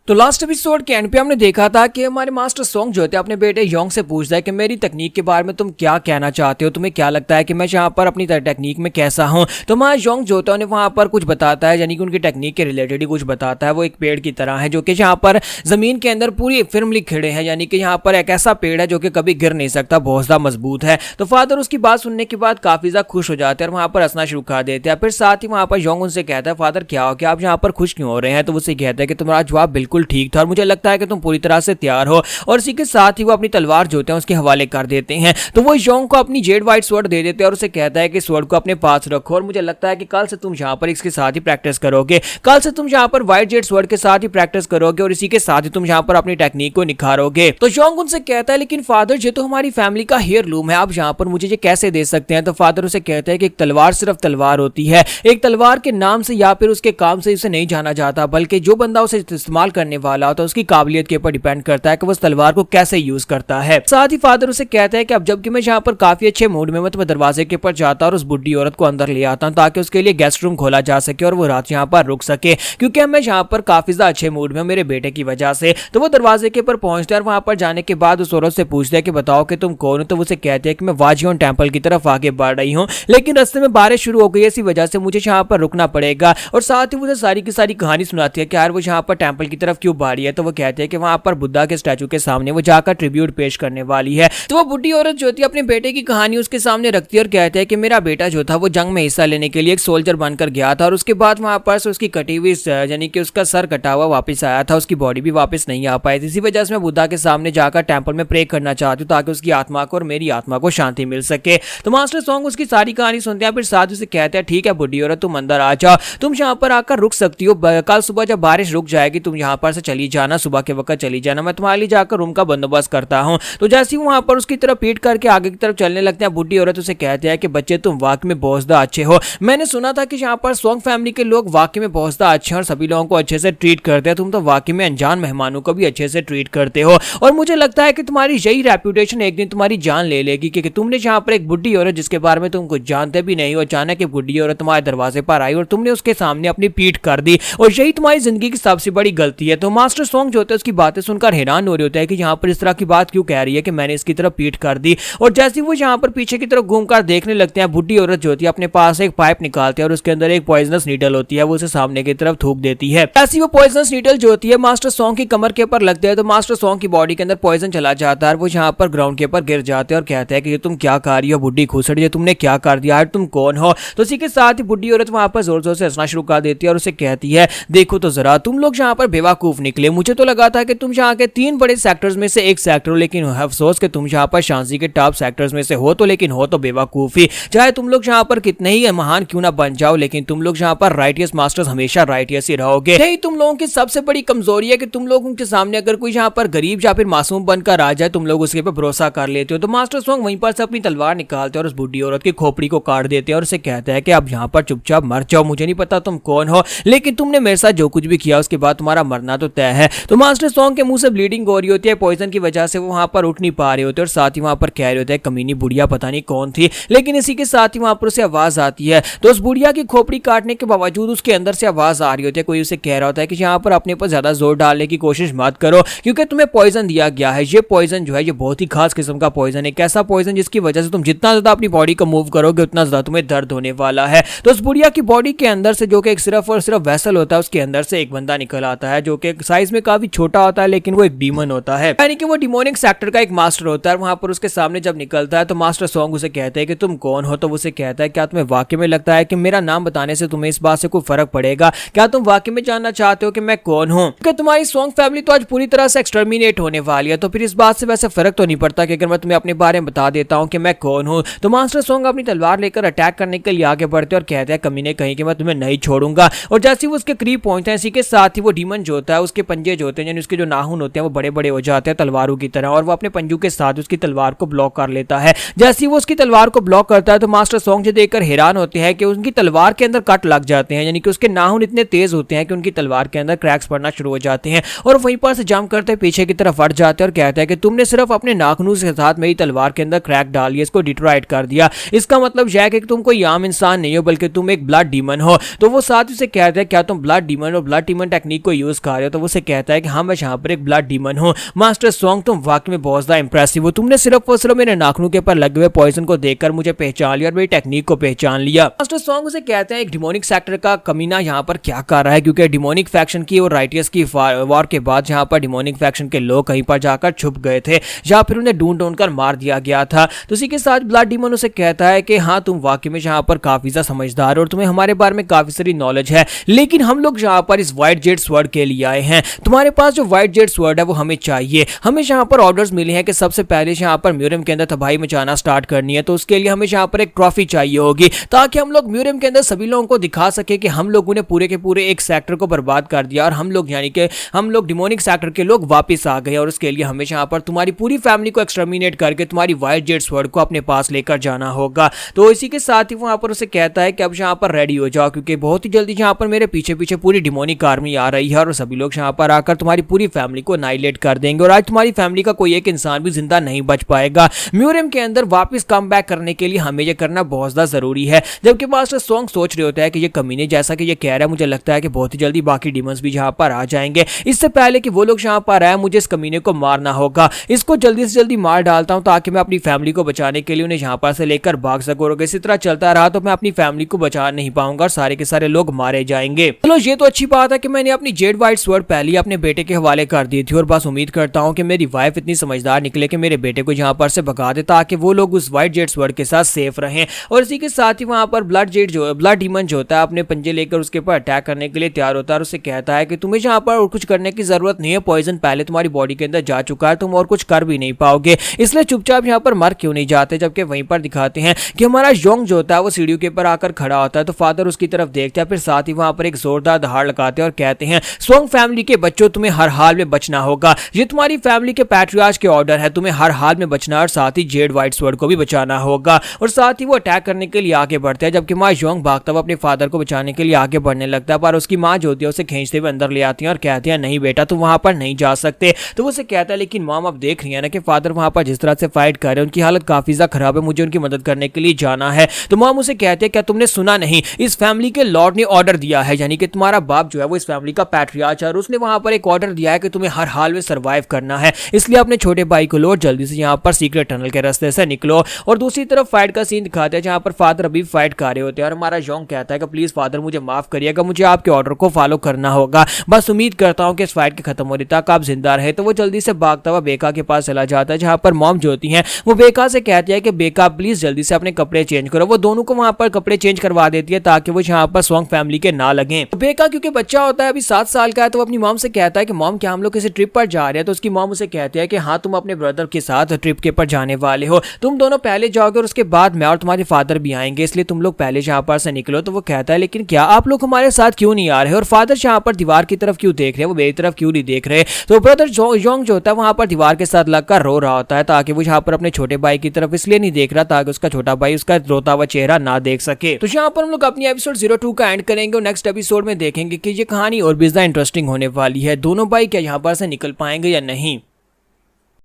तो last episode के and पे हमने देखा था कि हमारे मास्टर सोंग जो थे अपने बेटे योंग से पूछता है कि मेरी तकनीक के बारे में तुम क्या कहना चाहते हो, तुम्हें क्या लगता है कि मैं यहाँ पर अपनी टेक्निक में कैसा हूँ। तो हमारा योंग जो होता है उन्हें वहाँ पर कुछ बताता है, यानी कि उनकी टेक्निक के रिलेटेड ही कुछ बताता है। वो एक पेड़ की तरह है जो कि यहाँ पर जमीन के अंदर पूरी फिल्मली खिड़े हैं, यानी कि यहाँ पर एक ऐसा पेड़ है जो कि कभी गिर नहीं सकता, बहुत ज्यादा मजबूत है। तो फादर उसकी बात सुनने के बाद काफी ज्यादा खुश हो जाते हैं और वहाँ पर हंसना शुरू कर देते हैं। फिर साथ ही वहाँ पर योंग उनसे कहता है फादर क्या हो, क्या आप यहाँ पर खुश क्यों हो रहे हैं। तो उससे कहता है कि तुम्हारा जवाब बिल्कुल ठीक था और मुझे लगता है कि तुम पूरी तरह से तैयार हो। और इसी के साथ ही वो अपनी तलवार जो होते हैं उसके हवाले कर देते हैं। तो वो योंग को अपनी जेड व्हाइट स्वॉर्ड दे देते हैं और उसे कहता है कि स्वॉर्ड को अपने पास रखो और मुझे लगता है कि कल से तुम यहाँ पर इसके साथ ही प्रैक्टिस करोगे, कल से तुम यहाँ पर व्हाइट जेड स्वॉर्ड के साथ ही प्रैक्टिस करोगे और इसी के साथ ही तुम यहाँ पर अपनी टेक्निक को निखारोगे। तो योंग उनसे कहता है लेकिन फादर ये तो हमारी फैमिली का हेयरलूम है, आप यहाँ पर मुझे ये कैसे दे सकते हैं। तो फादर उसे कहता है कि एक तलवार सिर्फ तलवार होती है, एक तलवार के नाम से या फिर उसके काम से इसे नहीं जाना जाता, बल्कि जो बंदा उसे इस्तेमाल करने वाला होता है उसकी काबिलियत के ऊपर डिपेंड करता है कि वो उस तलवार को कैसे यूज करता है। साथ ही फादर उसे कहता है कि अब जबकि मैं यहाँ पर काफी अच्छे मूड में मैं दरवाजे के ऊपर जाता और उस बुढ़ी औरत को अंदर ले आता हूँ ताकि उसके लिए गेस्ट रूम खोला जा सके और वो रात यहाँ पर रुक सके, क्योंकि मैं यहाँ पर काफी ज्यादा अच्छे मूड में मेरे बेटे की वजह से। तो वो दरवाजे के ऊपर पहुंचते हैं और वहां पर जाने के बाद उस औरत से पूछते हैं कि बताओ कि तुम कौन हो। तो उसे कहते हैं कि मैं वाजियोन टेंपल की तरफ आगे बढ़ रही हूँ, लेकिन रास्ते में बारिश शुरू हो गई, इसी वजह से मुझे यहाँ पर रुकना पड़ेगा। और साथ ही मुझे सारी की सारी कहानी सुनाती है कि यार वो यहाँ पर टेंपल की तरफ क्यों बढ़ रही है। तो वो कहते हैं कि वहां पर बुद्धा के स्टैचू के सामने वो जाकर ट्रिब्यूट पेश करने वाली है। तो वो बुढ़ी औरत जो थी अपने बेटे की कहानी उसके सामने रखती है और कहते हैं कि मेरा बेटा जो था वो जंग में हिस्सा लेने के लिए एक सोल्जर बनकर गया था और उसके बाद वहां पर से उसकी कटी हुई यानी कि उसका सर कटा हुआ वापस आया था, उसकी बॉडी भी वापस नहीं आ पाई थी। इसी वजह से मैं बुद्धा के सामने जाकर टेंपल में प्रे करना चाहती हूँ ताकि उसकी आत्मा को और मेरी आत्मा को शांति मिल सके। तो मास्टर सोंग उसकी सारी कहानी सुनते हैं, फिर साथ उसे कहते हैं ठीक है बुढ़ी औरत तुम अंदर आ जाओ, तुम यहाँ पर आकर रुक सकती हो, कल सुबह जब बारिश रुक जाएगी तुम यहाँ पर से चली जाना, सुबह के वक्त चली जाना, मैं तुम्हारे लिए जाकर रूम का बंदोबस्त करता हूँ। तो जैसे ही वहां पर उसकी तरफ पीट करके आगे की तरफ चलने लगते हैं, बुढ़ी औरत उसे कहते हैं कि बच्चे तुम वाकई में बहुत ज्यादा अच्छे हो, मैंने सुना था कि यहाँ पर सोंग फैमिली के लोग वाकई में बहुत ज्यादा अच्छे हैं और सभी लोगों को अच्छे से ट्रीट करते हैं, तुम तो वाकई में अनजान मेहमानों को भी अच्छे से ट्रीट करते हो और मुझे लगता है कि तुम्हारी यही रेपुटेशन एक दिन तुम्हारी जान ले लेगी, क्योंकि तुमने यहाँ पर एक बुढ़ी औरत जिसके बारे में तुम कुछ जानते भी नहीं हो, अचानक एक बुढ़ी औरत तुम्हारे दरवाजे पर आई और तुमने उसके सामने अपनी पीठ कर दी और यही तुम्हारी जिंदगी की सबसे बड़ी गलती है। तो मास्टर सोंग जो होता है उसकी बातें सुनकर हैरान हो रहे होता है कि यहाँ पर इस तरह की बात क्यों कह रही है कि मैंने इसकी तरफ पीठ कर दी। और जैसे वो यहाँ पर पीछे की तरफ घूमकर देखने लगते हैं, बुढ़ी औरत जो होती है अपने पास एक पाइप निकालती है और उसके अंदर एक पॉइजनस नीडल होती है, वो उसे सामने की तरफ थूक देती है। ऐसी वो पॉइजनस नीडल जो होती है मास्टर सोंग की कमर के ऊपर लगते हैं तो मास्टर सोंग की बॉडी के अंदर पॉइजन चला जाता है, वो यहाँ पर ग्राउंड के ऊपर गिर जाते हैं और कहते हैं कि तुम क्या कर रही हो बुढ़ी खुसड़, ये तुमने क्या कर दिया है, तुम कौन हो। तो इसी के साथ ही बुढ़ी औरत वहां पर जोर जोर से हंसना शुरू कर देती है और उसे कहती है देखो तो जरा तुम लोग यहाँ पर बेवकूफ निकले, मुझे तो लगा था कि तुम यहाँ के 3 बड़े सेक्टर्स में से एक सेक्टर हो, लेकिन अफसोस कि तुम यहाँ पर शांसी के टॉप सेक्टर्स में से हो तो, लेकिन हो तो बेवकूफी। चाहे तुम लोग यहाँ पर कितने ही महान क्यों ना बन जाओ, लेकिन तुम लोग यहाँ पर राइटियस मास्टर्स हमेशा राइटियस ही रहोगे। यही तुम लोगों की सबसे बड़ी कमजोरी है कि तुम लोगों के सामने अगर कोई यहाँ पर गरीब या फिर मासूम बनकर आ जाए तुम लोग उसके पर भरोसा कर लेते हो। तो मास्टर सोंग वहीं पर से अपनी तलवार निकालते हैं और उस बुढ़ी औरत की खोपड़ी को काट देते हैं और उसे कहते हैं कि अब यहाँ पर चुपचाप मर जाओ, मुझे नहीं पता तुम कौन हो, लेकिन तुमने मेरे साथ जो कुछ भी किया उसके बाद तुम्हारा मरना तो तय है। तो मास्टर सोंग के मुंह से ब्लीडिंग हो रही होती है पॉइजन की वजह से, वो वहां पर उठ नहीं पा रहे होते और साथ ही वहां पर कह रहे होते हैं कमीनी बुढ़िया पता नहीं कौन थी, लेकिन इसी के साथ ही वहां पर उसे आवाज आती है। तो उस बुढ़िया की खोपड़ी काटने के बावजूद उसके अंदर से आवाज आ रही होती है, कोई उसे कह रहा होता है कि यहाँ पर अपने पर ज्यादा जोर डालने की कोशिश मत करो क्योंकि तुम्हें पॉइजन दिया गया है, ये पॉइजन जो है ये बहुत ही खास किस्म का पॉइजन है, एक ऐसा पॉइजन जिसकी वजह से तुम जितना ज्यादा अपनी बॉडी को मूव करोगे उतना ज्यादा तुम्हें दर्द होने वाला है। तो उस बुढ़िया की बॉडी के अंदर से जो कि एक सिर्फ और सिर्फ वेसल होता है उसके अंदर से एक बंदा निकल आता है जो कि साइज में काफी छोटा होता है, लेकिन वो एक डीमन होता है, यानी कि वो डिमोनिक सेक्टर का एक मास्टर होता है। वहां पर उसके सामने जब निकलता है तो मास्टर सोंग उसे कहते हैं कि तुम कौन हो। तो उसे कहता है क्या तुम्हें वाकई में लगता है कि मेरा नाम बताने से तुम्हें इस बात से कोई फर्क पड़ेगा, क्या तुम वाकई में जानना चाहते हो कि मैं कौन हूँ, क्योंकि तुम्हारी सोंग फैमिली तो आज पूरी तरह से एक्सटर्मिनेट होने वाली है, तो फिर इस बात से वैसे फर्क तो नहीं पड़ता कि अगर मैं तुम्हें अपने बारे में बता देता हूँ कि मैं कौन हूँ। तो मास्टर सोंग अपनी तलवार लेकर अटैक करने के लिए आगे बढ़ते और कहते हैं कमीने कहीं कि मैं तुम्हें नहीं छोड़ूंगा। और जैसे वो उसके करीब पहुंचते हैं इसी के साथ ही वो डीमन जो होता है उसके पंजे जो होते हैं यानी उसके जो नाखून होते हैं वो बड़े बड़े हो जाते हैं तलवारों की तरह और वो अपने पंजों के साथ उसकी तलवार को ब्लॉक कर लेता है। जैसे ही वो उसकी तलवार को ब्लॉक करता है तो मास्टर सोंग देखकर हैरान होते हैं कि उनकी तलवार के अंदर कट लग जाते हैं, यानी कि उसके नाखून इतने तेज होते हैं कि उनकी तलवार के अंदर क्रैक्स पड़ना शुरू हो जाते हैं और वहीं पर से जंप करते पीछे की तरफ हट जाते हैं और कहते हैं कि तुमने सिर्फ अपने नाखूनों के साथ मेरी तलवार के अंदर क्रैक डाल दिया, इसको डिट्रॉइट कर दिया, इसका मतलब यह है कि तुम कोई आम इंसान नहीं हो बल्कि तुम एक ब्लड डीमन हो। तो वो साथ ही से कहते हैं क्या तुम ब्लड डीमन और ब्लड डीमन टेक्निक को यूज कर रहे हो तो वो उसे कहता है कि हाँ मैं यहाँ पर एक ब्लड डीमन हूँ। मास्टर सॉन्ग तुम वाकई में बहुत ज्यादा इंप्रेसिव हो, तुमने सिर्फ और सिर्फ मेरे नाखूनों के ऊपर लगे हुए पॉइजन को देखकर मुझे पहचान लिया और मेरी टेक्निक को पहचान लिया। मास्टर सॉन्ग उसे कहते हैं एक डिमोनिक सेक्टर का कमीना यहाँ पर क्या कर रहा है, क्योंकि डिमोनिक फैक्शन की और राइटियस की वॉर के बाद यहाँ पर डिमोनिक फैक्शन के लोग कहीं पर जाकर छुप गए थे, जहाँ फिर उन्हें ढूंढ ढूंढ कर मार दिया गया था। तो इसी के साथ ब्लड डीमन उसे कहता है कि हाँ तुम वाकई में यहाँ पर काफी ज्यादा समझदार हो और तुम्हें हमारे बारे में काफी सारी नॉलेज है, लेकिन हम लोग यहाँ पर इस व्हाइट जेड स्वर्ड के लिए आए हैं। तुम्हारे पास जो व्हाइट जेड स्वर्ड है वो हमें चाहिए। हमें यहाँ पर ऑर्डर्स मिले हैं कि सबसे पहले यहाँ पर म्यूरियम के अंदर तबाही मचाना स्टार्ट करनी है, तो उसके लिए हमें यहाँ पर एक ट्रॉफी चाहिए होगी ताकि हम लोग म्यूरियम के अंदर सभी लोगों को दिखा सके कि हम लोगों ने पूरे के पूरे एक सेक्टर को बर्बाद कर दिया और हम लोग यानी कि हम लोग डिमोनिक सेक्टर के लोग वापस आ गए। और उसके लिए हमें यहाँ पर तुम्हारी पूरी फैमिली को एक्सटर्मिनेट करके तुम्हारी व्हाइट जेड स्वर्ड को अपने पास लेकर जाना होगा। तो इसी के साथ ही वहां पर उसे कहता है कि अब यहाँ पर रेडी हो जाओ, क्योंकि बहुत ही जल्दी यहाँ पर मेरे पीछे पीछे पूरी डिमोनिक आर्मी आ रही है और सभी लोग यहाँ पर आकर तुम्हारी पूरी फैमिली को नाइलेट कर देंगे और आज तुम्हारी फैमिली का कोई एक इंसान भी जिंदा नहीं बच पाएगा। म्यूरियम के अंदर वापस कम बैक करने के लिए हमें यह करना बहुत ज्यादा जरूरी है। जबकि मास्टर सॉन्ग सोच रहे होता है कि ये कमीने जैसा कि ये कह रहा है, मुझे लगता है कि बहुत ही जल्दी बाकी डिमंस भी यहाँ पर आ जाएंगे। इससे पहले कि वो लोग यहाँ पर आए मुझे इस कमीने को मारना होगा। इसको जल्दी से जल्दी मार डालता हूँ ताकि मैं अपनी फैमिली को बचाने के लिए उन्हें यहाँ पर से लेकर भाग सकूं। और इसी तरह चलता रहा तो मैं अपनी फैमिली को बचा नहीं पाऊंगा और सारे के सारे लोग मारे जाएंगे। चलो ये तो अच्छी बात है कि मैंने अपनी जेड व्हाइट स्वर्ड पहले ही अपने बेटे के हवाले कर दी थी और बस उम्मीद करता हूँ कि मेरी वाइफ इतनी समझदार निकले कि मेरे बेटे को यहाँ पर से भगा दे ताकि वो लोग उस व्हाइट जेड स्वर्ड के साथ सेफ रहें। और इसी के साथ ही वहां पर ब्लड डीमन जो होता है अपने पंजे लेकर उसके ऊपर अटैक करने के लिए तैयार होता है और उसे कहता है कि तुम्हें यहाँ पर और कुछ करने की जरूरत नहीं है, पॉइजन पहले तुम्हारी बॉडी के अंदर जा चुका है, तुम और कुछ कर भी नहीं पाओगे, इसलिए चुपचाप यहाँ पर मर क्यों नहीं जाते। जबकि वहीं पर दिखाते हैं कि हमारा योंग जो होता है वो सीढ़ियों के ऊपर आकर खड़ा होता है, तो फादर उसकी तरफ देखते हैं, फिर साथ ही वहां पर एक जोरदार दहाड़ लगाते हैं और कहते हैं सोंग फैमिली के बच्चों तुम्हें हर हाल में बचना होगा, ये तुम्हारी फैमिली के पैट्रियार्च के ऑर्डर है, तुम्हें हर हाल में बचना और साथ ही जेड व्हाइट स्वर्ड को भी बचाना होगा। और साथ ही वो अटैक करने के लिए आगे बढ़ते हैं, जबकि माँ योंग भागता हुआ अपने फादर को बचाने के लिए आगे बढ़ने लगता है, पर उसकी माँ जो होती है उसे खींचते हुए अंदर ले आती है और कहती है नहीं बेटा तुम वहां पर नहीं जा सकते। तो वो उसे कहता है लेकिन मॉम अब देख रही है ना कि फादर वहां पर जिस तरह से फाइट कर रहे हैं उनकी हालत काफी ज्यादा खराब है, मुझे उनकी मदद करने के लिए जाना है। तो मॉम उसे कहते हैं क्या तुमने सुना नहीं, इस फैमिली के लॉर्ड ने ऑर्डर दिया है, यानी कि तुम्हारा बाप जो है वो इस फैमिली का पैट्रियार्च है और उसने वहां पर एक ऑर्डर दिया है कि तुम्हें हर हाल में सर्वाइव करना है, इसलिए अपने छोटे भाई को लो जल्दी से यहाँ पर सीक्रेट टनल के रास्ते से निकलो। और दूसरी तरफ फाइट का सीन दिखाते हैं जहाँ पर फादर अभी फाइट कर रहे होते हैं और हमारा योंग कहता है कि प्लीज फादर मुझे माफ करिएगा, मुझे आपके ऑर्डर को फॉलो करना होगा, बस उम्मीद करता हूँ कि इस फाइट के खत्म होने तक आप जिंदा रहे। तो वो जल्दी से भागता हुआ बेका के पास चला जाता है, जहाँ पर मॉम जो होती है वो बेका से कहती है कि बेका प्लीज जल्दी से अपने कपड़े चेंज करो। वो दोनों को वहां पर कपड़े चेंज करवा देती है ताकि वो यहाँ पर सोंग फैमिली के ना लगे। तो बेका क्योंकि बच्चा होता है अभी 7 साल का है, तो वो अपनी मॉम से कहता है कि मॉम क्या हम लोग किसी ट्रिप पर जा रहे हैं। तो उसकी मॉम उसे कहती है कि हाँ तुम अपने ब्रदर के साथ ट्रिप के पर जाने वाले हो, तुम दोनों पहले जाओगे और उसके बाद मैं और तुम्हारे फादर भी आएंगे, इसलिए तुम लोग पहले यहाँ पर से निकलो। तो वो कहता है लेकिन क्या आप लोग हमारे साथ क्यों नहीं आ रहे और फादर यहाँ पर दीवार की तरफ क्यों देख रहे हैं, वो मेरी तरफ क्यों नहीं देख रहे। तो ब्रदर योंग जो होता है वहां पर दीवार के साथ लगकर रो रहा होता है ताकि वो यहाँ पर अपने छोटे भाई की तरफ इसलिए नहीं देख रहा ताकि उसका छोटा भाई उसका रोता हुआ चेहरा ना देख सके। तो यहाँ पर हम लोग अपनी एपिसोड 02 का एंड करेंगे और नेक्स्ट एपिसोड में देखेंगे कि ये कहानी और भी ज्यादा इंटरेस्टिंग होने वाली है, दोनों भाई क्या यहाँ पर से निकल पाएंगे या नहीं।